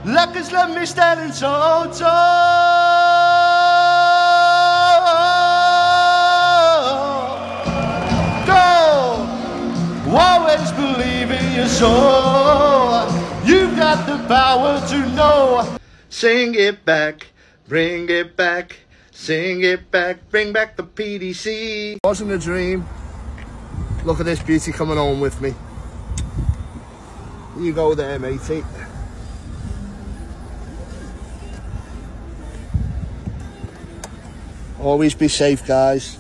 Luck has left me standing so tall. Don't always believe in your soul. You've got the power to know. Sing it back, bring it back, sing it back, bring back the PDC. Wasn't a dream. Look at this beauty coming on with me. You go there, matey. Always be safe, guys.